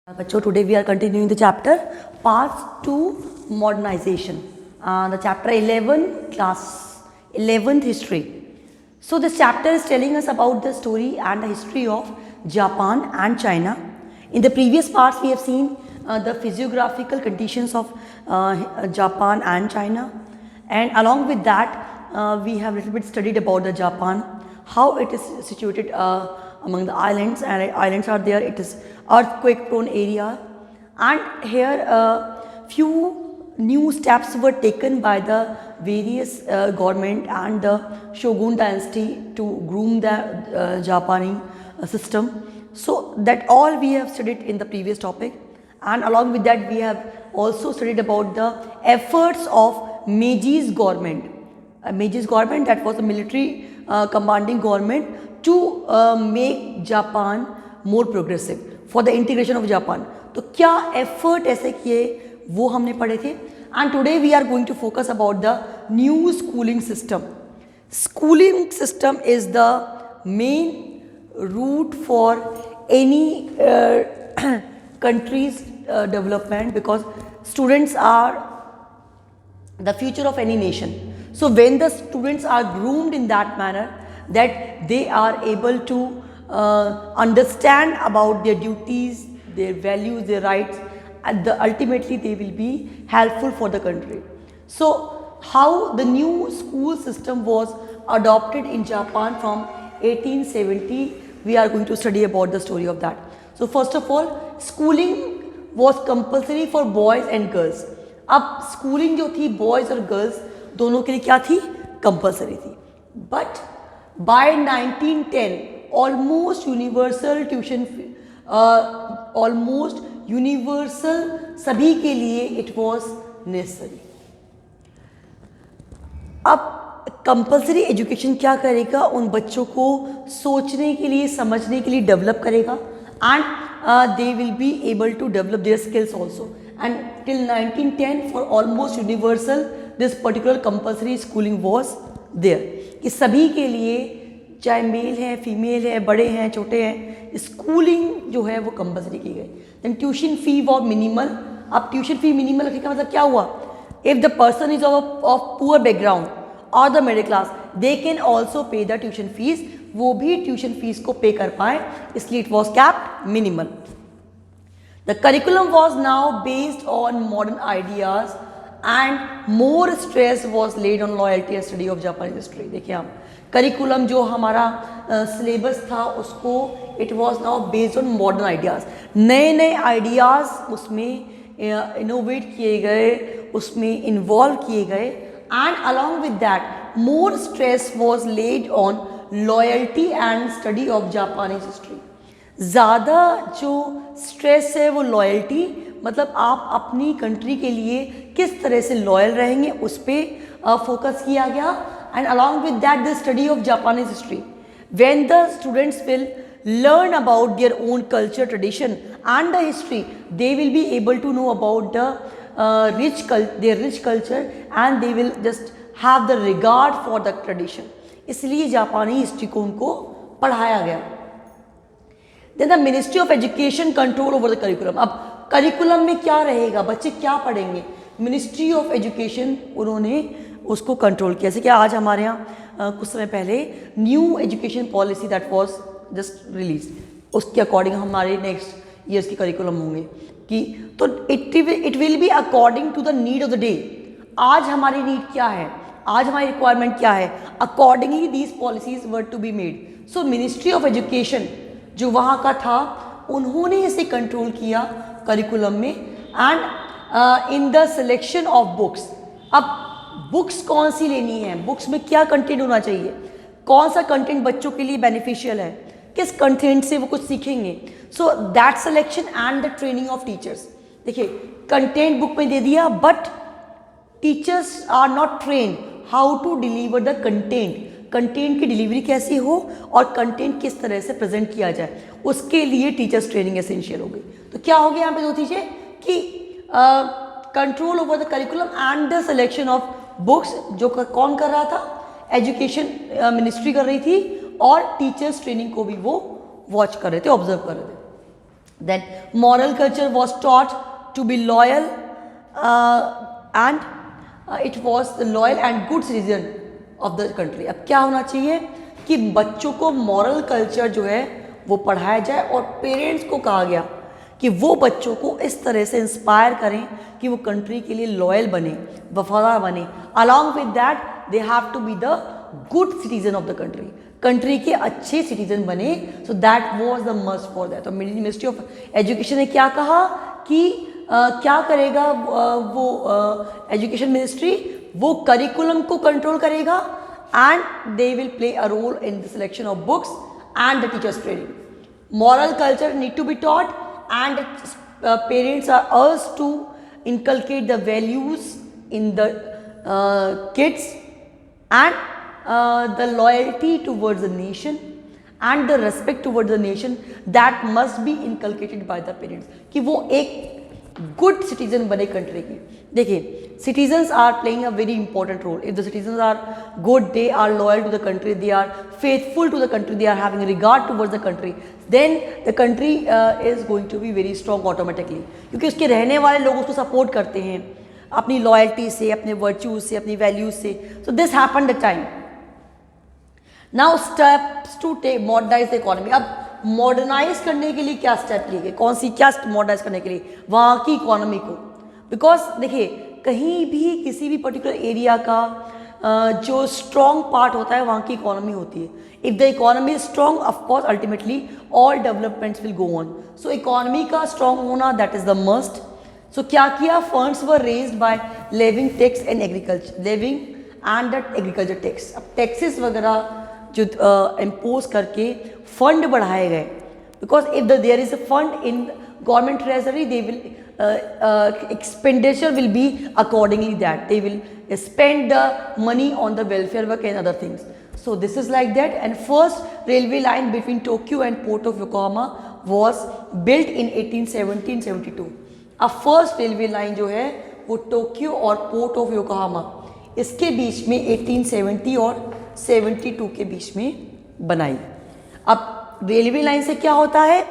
बच्चों, today we are continuing the chapter Path to Modernization. The chapter 11, class 11th history. So this chapter is telling us about the story and the history of Japan and China. In the previous parts, we have seen the physiographical conditions of Japan and China, and along with that, we have a little bit studied about the Japan, how it is situated among the islands, and islands are there. It is earthquake prone area, and here few new steps were taken by the various government and the Shogun dynasty to groom the Japanese system. So that all we have studied in the previous topic, and along with that we have also studied about the efforts of Meiji government. Meiji's government, that was a military commanding government, to make Japan more progressive for the integration of Japan. तो क्या effort ऐसे किए वो हमने पढ़े थे. And today we are going to focus about the new schooling system. Schooling system is the main route for any country's development, because students are the future of any nation. So when the students are groomed in that manner that they are able to understand about their duties, their values, their rights, and ultimately they will be helpful for the country. So how the new school system was adopted in Japan from 1870, we are going to study about the story of that. So first of all, schooling was compulsory for boys and girls. अब schooling जो थी boys और girls दोनों के लिए क्या थी? Compulsory थी. But by 1910 almost universal tuition, almost universal सभी के लिए इट वॉज नेसेसरी. अब कंपल्सरी एजुकेशन क्या करेगा? उन बच्चों को सोचने के लिए, समझने के लिए डेवलप करेगा, and they will be able to develop their skills also. And till 1910 for almost universal this particular compulsory schooling was there, कि सभी के लिए, चाहे मेल है, फीमेल है, बड़े हैं, छोटे हैं, स्कूलिंग जो है वो कंपल्सरी की गई. Then tuition fee was minimal. अब ट्यूशन फी मिनिमल रखने का मतलब क्या हुआ? If the person is of poor background और the middle class, they can also pay the tuition fees. वो भी ट्यूशन फीस को पे कर पाए, इसलिए it was capped minimal. The curriculum was now based on modern ideas and more stress was laid on loyalty and study of Japanese history. देखिए आप, curriculum जो हमारा सिलेबस था उसको, it was now based on modern ideas. नए नए ideas उसमें innovate किए गए, उसमें इन्वॉल्व किए गए, and along with that more stress was laid on loyalty and study of Japanese history. ज़्यादा जो स्ट्रेस है वो लॉयल्टी, मतलब आप अपनी कंट्री के लिए किस तरह से लॉयल रहेंगे उस पर फोकस किया गया. And along with that, the study of Japanese history. When the students will learn about their own culture, tradition and the history, they will be able to know about the their rich culture, and they will just have the regard for the tradition. इसलिए जापानी history को उनको पढ़ाया गया. Then the Ministry of Education control over the curriculum. अब curriculum में क्या रहेगा, बच्चे क्या पढ़ेंगे? मिनिस्ट्री ऑफ एजुकेशन उन्होंने उसको कंट्रोल किया. जैसे कि आज हमारे यहाँ कुछ समय पहले new education policy that was just release, उसके अकॉर्डिंग हमारे नेक्स्ट ईयर्स के करिकुलम होंगे कि तो it will be according to the need of the day. आज हमारी नीड क्या है, आज हमारी रिक्वायरमेंट क्या है, accordingly these policies were to be made. So ministry of education जो वहाँ का था, उन्होंने इसे कंट्रोल किया करिकुलम में, and in the selection of books. अब बुक्स कौन सी लेनी है, बुक्स में क्या कंटेंट होना चाहिए, कौन सा कंटेंट बच्चों के लिए बेनिफिशियल है, किस कंटेंट से वो कुछ सीखेंगे. So that selection and the training of teachers. देखिए, कंटेंट बुक में दे दिया, but teachers are not train how to deliver the content. Content की डिलीवरी कैसी हो और कंटेंट किस तरह से प्रेजेंट किया जाए, उसके लिए टीचर्स ट्रेनिंग एसेंशियल हो गई. तो क्या हो गया यहाँ पे दो चीज़ें, कि control over the curriculum and the selection of books, जो कौन कर रहा था, एजुकेशन मिनिस्ट्री कर रही थी, और टीचर्स ट्रेनिंग को भी वो वॉच कर रहे थे, ऑब्जर्व कर रहे थे. Then moral culture was taught to be loyal and it was the loyal and good citizen of the country. अब क्या होना चाहिए कि बच्चों को मॉरल कल्चर जो है वो पढ़ाया जाए और पेरेंट्स को कहा गया कि वो बच्चों को इस तरह से इंस्पायर करें कि वो कंट्री के लिए लॉयल बने, वफादार बने. Along with that they have to be the good citizen of the country, country के अच्छे सिटीजन बने. So that was the must for that. तो मिनिस्ट्री ऑफ एजुकेशन ने क्या कहा कि क्या करेगा वो एजुकेशन मिनिस्ट्री, वो करिकुलम को कंट्रोल करेगा and they will play a role in the selection of books and the teachers training. Moral culture need to be taught and parents are urged to inculcate the values in the kids and the loyalty towards the nation and the respect towards the nation that must be inculcated by the parents कि वो एक good citizen बने country की. देखिए citizens are playing a very important role. If the citizens are good, they are loyal to the country, they are faithful to the country, they are having regard towards the country, then the country is going to be very strong automatically. क्योंकि उसके रहने वाले लोग उसको support करते हैं अपनी loyalty से, अपने वर्च्यूज से, अपनी वैल्यूज से. So this happened the time. Now steps to take modernise the economy. अब मॉडर्नाइज करने के लिए क्या स्टेप लिए गए, कौन सी क्या मॉडर्नाइज करने के लिए वहाँ की इकोनॉमी को. बिकॉज देखिए कहीं भी किसी भी पर्टिकुलर एरिया का जो स्ट्रॉन्ग पार्ट होता है वहाँ की इकोनॉमी होती है. If the economy is strong of course ultimately all developments will go on. So economy का स्ट्रॉन्ग होना that is the must. So क्या किया, funds were raised by levying tax and agriculture, levying and that agriculture tax. अब taxes वगैरह जो impose करके fund बढ़ाए गए. Because if there is a fund in government treasury they will expenditure will be accordingly that they will spend the money on the welfare work and other things. So this is like that. And first railway line between Tokyo and Port of Yokohama was built in 1870-72. अब first railway line जो है वो Tokyo और port of Yokohama इसके बीच में 1870 और 72 के बीच में बनाई. अब रेलवे लाइन से क्या होता है,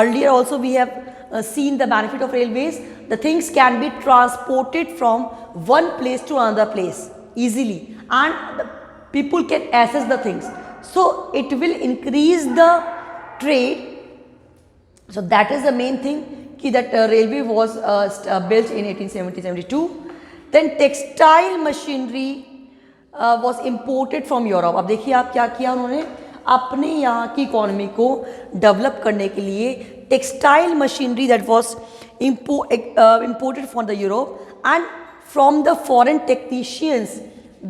earlier also we have seen the benefit of railways. The things can be transported from one place to another place easily and the people can access the things. So it will increase the trade. So that is the main thing कि that railway was built in 1870-72. Then textile machinery was imported from Europe. अब देखिए आप क्या किया उन्होंने अपने यहाँ की इकोनॉमी को डेवलप करने के लिए textile machinery that was imported from the Europe and from the foreign technicians.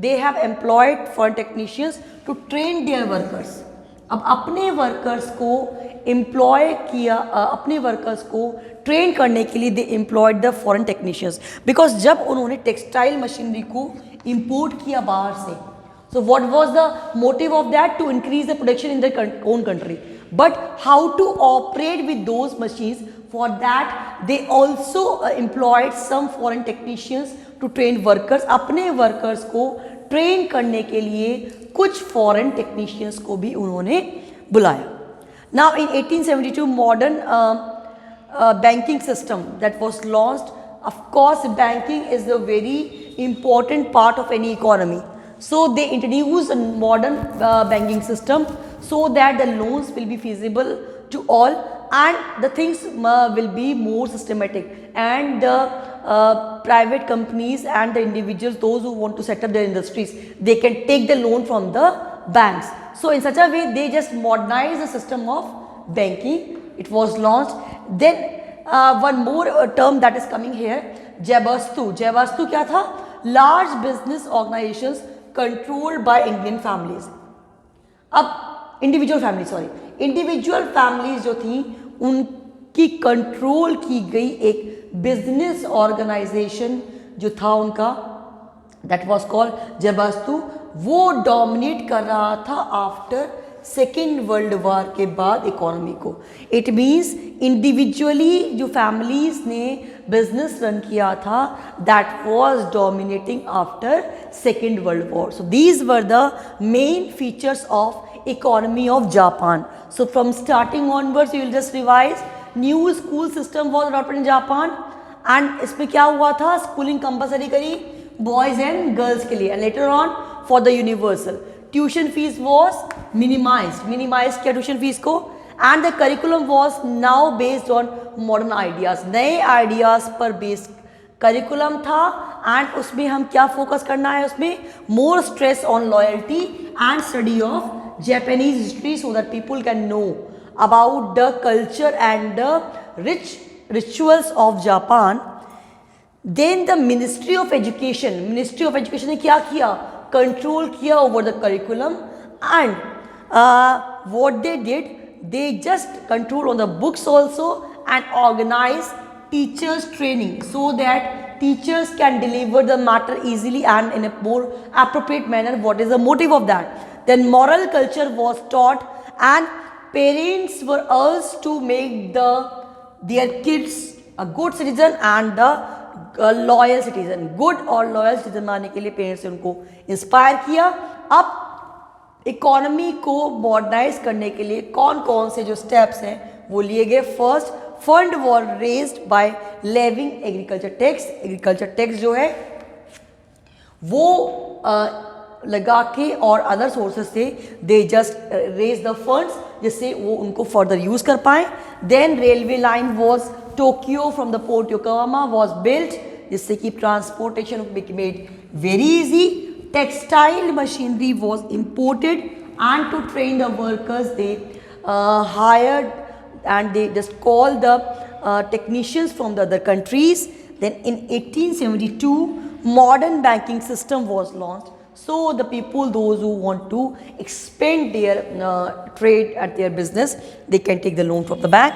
They have employed foreign technicians to train their workers. अब अपने वर्कर्स को एम्प्लॉय किया, अपने वर्कर्स को ट्रेन करने के लिए they employed the foreign technicians. Because जब उन्होंने टेक्सटाइल मशीनरी को इम्पोर्ट किया बाहर से, so what was the motive of that? To increase the production in their own country. But how to operate with those machines, for that they also employed some foreign technicians to train workers. अपने workers को train करने के लिए कुछ foreign technicians को भी उन्होंने बुलाया. Now in 1872 modern banking system that was launched. Of course banking is a very important part of any economy. So they introduced a modern banking system so that the loans will be feasible to all and the things will be more systematic and the private companies and the individuals, those who want to set up their industries, they can take the loan from the banks. So in such a way they just modernize the system of banking. It was launched. Then one more term that is coming here, Javastu. Javastu क्या था? Large business organizations controlled by Indian families. अब individual families जो थी उनकी control की गई एक business organisation जो था उनका, दैट वाज कॉल्ड जबास्तु. वो डोमिनेट कर रहा था आफ्टर सेकेंड वर्ल्ड वॉर के बाद इकोनॉमी को. इट मीन्स इंडिविजुअली जो फैमिलीज ने बिजनेस रन किया था that was dominating after second world war. So these were the main features of economy of Japan. So from starting onwards you will just revise new school system was adopted in Japan and इसमें क्या हुआ था, schooling compulsory करी boys and girls के लिए and later on for the universal tuition fees was minimise किया tuition fees को and the curriculum was now based on modern ideas, नए आइडियाज पर बेस्ड करिकुलम था एंड उसमें हम क्या फोकस करना है, उसमें more stress on loyalty and study of Japanese history so that people can know about the culture and the rich rituals of Japan. Then the Ministry of Education ने क्या किया, कंट्रोल किया over the curriculum and what they did, they just control on the books also and organize teachers training so that teachers can deliver the matter easily and in a more appropriate manner. What is the motive of that? Then moral culture was taught and parents were urged to make their kids a good citizen and the loyal citizen. Good और loyal citizen बनाने के लिए parents ने उनको inspire किया. अब economy को modernise करने के लिए कौन कौन से जो स्टेप्स हैं वो लिए गए. First, fund were raised by levying agriculture tax. Agriculture tax जो है वो लगा के और अदर सोर्सेज से they just raise the funds जिससे वो उनको फर्दर यूज कर पाए. Then railway line was Tokyo from the port Yokohama was built जिससे कि transportation made very easy. Textile machinery was imported and to train the workers they hired and they just call the technicians from the other countries. Then in 1872 modern banking system was launched, so the people, those who want to expand their trade at their business, they can take the loan from the bank.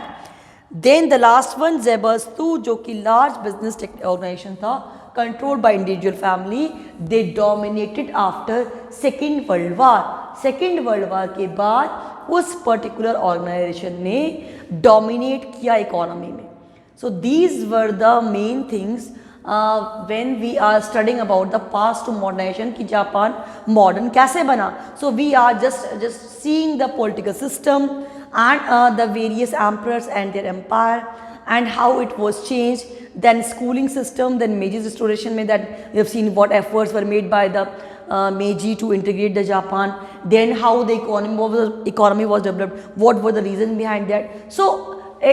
Then the last one, Zebaztu, जो कि large business organization था, controlled by individual family, they dominated after Second World War. Second World War के बाद उस particular organisation ने dominate किया economy में. So these were the main things when we are studying about the past to modernisation कि Japan modern कैसे बना. So we are just seeing the political system and the various emperors and their empire and how it was changed. Then schooling system, then Meiji restoration में that we have seen what efforts were made by the Meiji to integrate the Japan. Then how the economy was developed, what were the reason behind that. So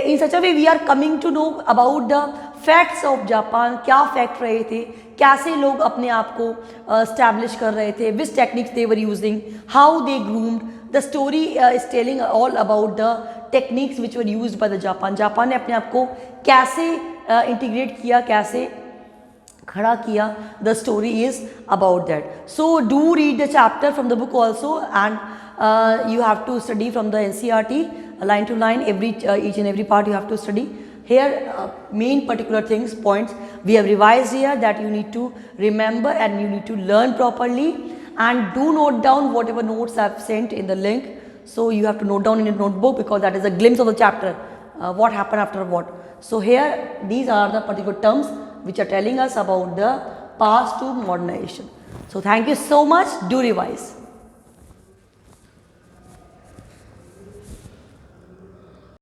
in such a way we are coming to know about the facts of Japan. क्या fact रहे थे, कैसे लोग अपने आप को establish कर रहे थे, which techniques they were using, how they groomed. The story is telling all about the techniques which were used by the Japan. Japan ने अपने आप को कैसे इंटीग्रेट किया, कैसे खड़ा किया. The story is about that. So do read the chapter from the book also and you have to study from the NCERT line to line, each and every part you have to study. Here main particular things, points we have revised here that you need to remember and you need to learn properly. And do note down whatever notes I have sent in the link. So you have to note down in your notebook because that is a glimpse of the chapter, what happened after what. So here these are the particular terms which are telling us about the past to modernization. So thank you so much. Do revise.